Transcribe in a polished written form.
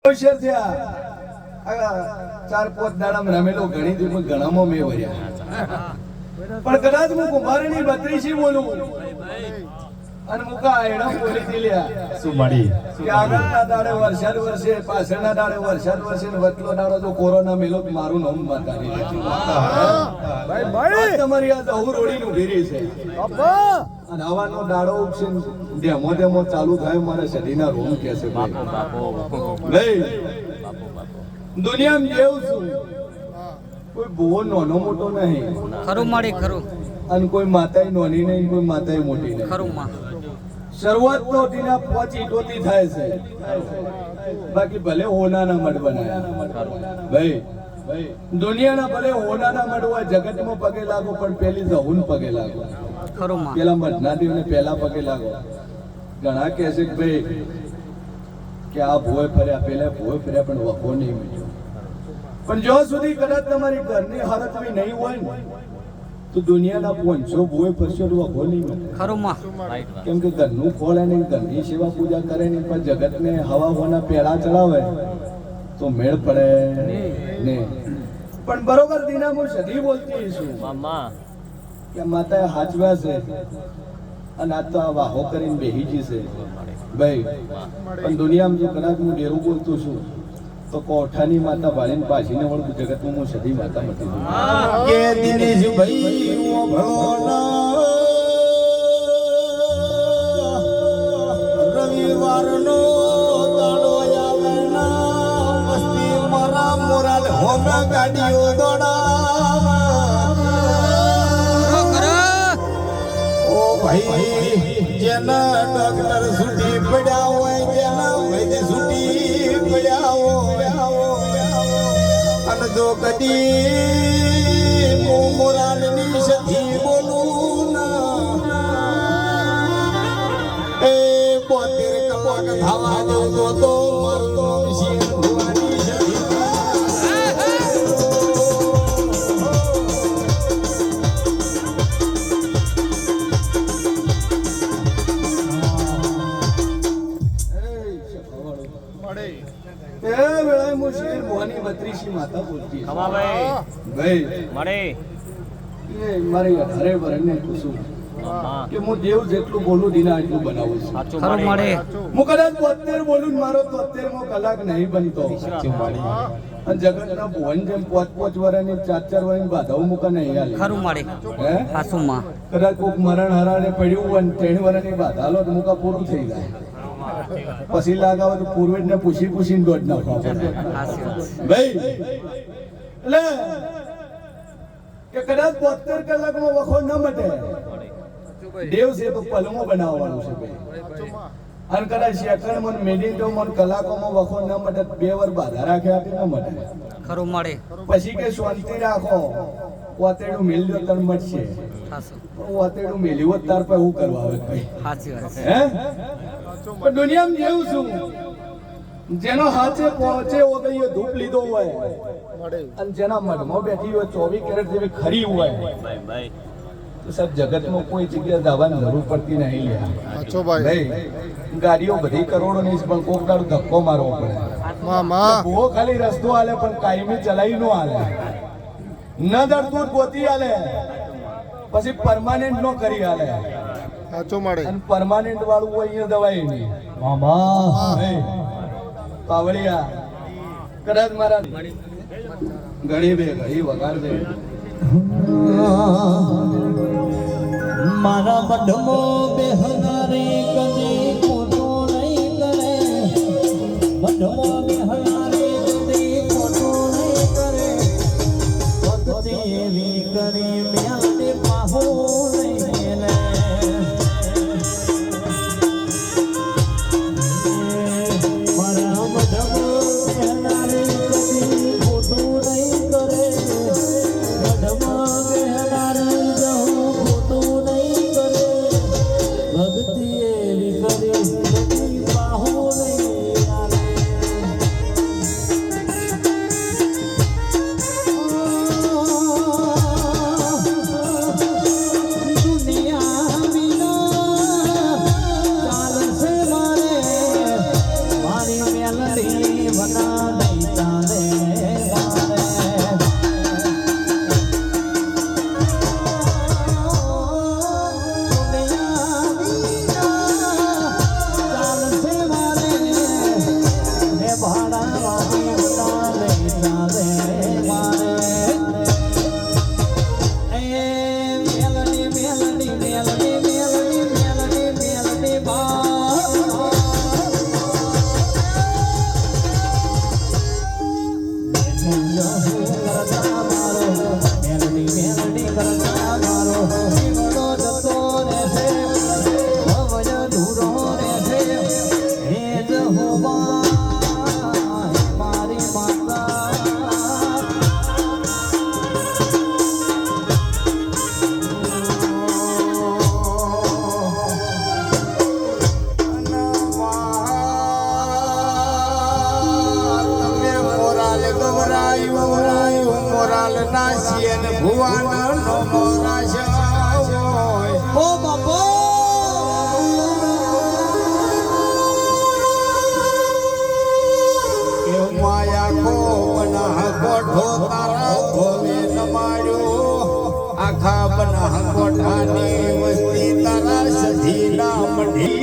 હોશિયાર થયા. ચાર પાંચ દાડામાં રમેલો ઘણી દી ઘણામાં મેં વર્યા. પણ કદાચ હું કુંભારની 32 બોલું અને મુકા એડા બોલી દીલ્યા શું મળી કે આગળના દાડે વરસાદ વરસે, પાછળના દાડે વરસાદ વરસે ને વચલો દાડો તો કોરોના મેલો મારું નામ માતાની ભાઈ ભાઈ તમારી આ દહુ રોડી ઉભી રહી છે. અને હવાનો દાડો ઉગશે ડેમો ડેમો ચાલુ થાય મારે સદીના રૂમ કે છે ભાઈ. દુનિયામાં જેવું છું કોઈ બહુ નાનો મોટો નહીં. ખરું મળી ખરું. અને કોઈ માતાય નાની નહીં, કોઈ માતાય મોટી નહીં. ખરું માં શરૂઆત તો ટીના 5 ઈંટોથી થાય છે. બાકી ભલે હોનાના મઢ બનાયા ભાઈ. દુનિયાના ભલે હોનાના મઢ હોય, જગતમાં પગે લાગો પણ પેલી જહુન પગે લાગો. ખરું માં પેલા મઢના દેવને પહેલા પગે લાગો. ઘણા કહે છે કે ભાઈ કે આ ભોય ફર્યા, પેલા ભોય ફર્યા પણ વખો નહીં મળ્યો. પણ જો સુધી કદાચ તમારી ઘરની હાલત નહીં હોય ને તો દુનિયાના 500 ભોય ફરશો તો વખો નહીં મળે. ખરું માં કેમ કે ઘરનું ખોળે નહીં, ઘરની સેવા પૂજા કરે નહીં, પણ જગતને હવા હોના પેડા ચડાવે તો મેળ પડે ને. પણ બરોબર દિનામાં સદી બોલતી છું કે માતાએ હાચવ્યા છે અને આ તો આ વાહો કરીને બેહી ગઈ છે ભાઈ. પણ દુનિયામાં જો કદાચ હું ડેરું બોલતું છું તો કોઠાની માતા ભાળીને પાછીને વળું જગતમાં હું સદી માતા મટી છું કે દિનેશભાઈ ઓ ભણોના રવિવારનો દાડો આવે ના મસ્તી મારા મોરાલ હોમે ગાડીઓ દોડાવે. ઓ ભાઈ જેના ડોક્ટર સુધી પડ્યા હોય, જેના વૈદ્ય સુધી પડ્યા હોય, અને જો કદી મોરાલની સધી બોલું ના એ 72 કલાક થવા દઉં તો મારતો શિર ભવાની સધી. માતા બોલતી ભાઈ મારી 18 વર્ષને પૂછું કે હું દેવ જેટલું બોલું દીના એટલું બનાવું છું. હું કદાચ 72 બોલું મારો 73મો કલાક નહીં બનતો. અને જગતના ભુવન જેમ 5-5 વર્ષની 4-4 વર્ષની બાધાઓ મૂકા નહીં હાલે. ખરું મળી હે હાસુમાં કદાચ કોઈક મરણ હરાને પડ્યું હોય 3 વર્ષની બાધા લો તો મૂકા પૂરું થઈ જાય. પછી લાગાવે તો પૂર્વેજ ને પૂછીને દોડ નાખવા ભાઈ. એટલે કે કદાચ 72 કલાકમાં વખો ન મટે. દેવ છે તો પલમો બનાવવાનું છે ભાઈ. અને કદાચ સેકન્ડ મિનિટોમાં કલાકોમાં વખો ન મટે, 2 વાર બાધા રાખ્યા આપી ન મટે. ખરું મળે પછી કે શાંતિ રાખો, વાતેડું મેલ્યો તર મટશે. વાતેડું મેલ્યું તાર પર હું કરવા આવે ભાઈ. હે પણ દુનિયામાં જેવું છું જેનો હાથે પહોંચે ઓગળીએ ધૂપ લીધો હોય અને જેના મઢમાં બેઠી હોય 24 કેરેટ જેવી ખરી હોય તો સાહેબ જગતમાં કોઈ જગ્યા જવાની જરૂર પડતી નહીં. ભાઈ ગાડીઓ બધી કરોડો ની પણ કોક દાડો ધક્કો મારવો પડે. ભૂવો ખાલી રસ્તો હાલે પણ કાયમી ચલાવી નો હાલે. ન દડતું ગોતી હાલે પછી પરમાનન્ટ નો કરી હાલે. પરમાનન્ટ વાળું હોય અહીંયા દવાઈ નહીં. પાવળિયા કદાચ મારા ઘડી બે ઘડી વગાડ દે. મારા મઢમો બેહનારી કદી ખોટો નહીં કરે. મઢમો બેહનારી કદી ખોટો નહીં કરે. ભક્તિ એવી કરી મ્યાને પાહો નહીં લે. મારા મઢમો બેહનારી કદી ખોટો નહીં કરે. મઢમાં બેહનારી ભક્તિ એવી કરી પાહો નહીં. વિના નહીં ચાલે મારે દુનિયા વિના ચાલશે મારે હે ભાડાવાળી વિના નહીં ચાલે મારે એ મેલડી મેલડી મેલડી મેલડી મેલડી મેલડી બા કરતા મારો મેલડી મેલડી કરતા મારો જીવડો જતો રહેશે ભવય દૂરો રહેશે હે જ હોવા મારી માતા મોરાલ નાસી અને ભુવન નો મોરાશ હોય ઓ બાપો એ માયા કો બના ગોઠો તારા ભોલે નમાડ્યો આખા બના ગોઠાની વસ્તી તારા સધી ના મઢી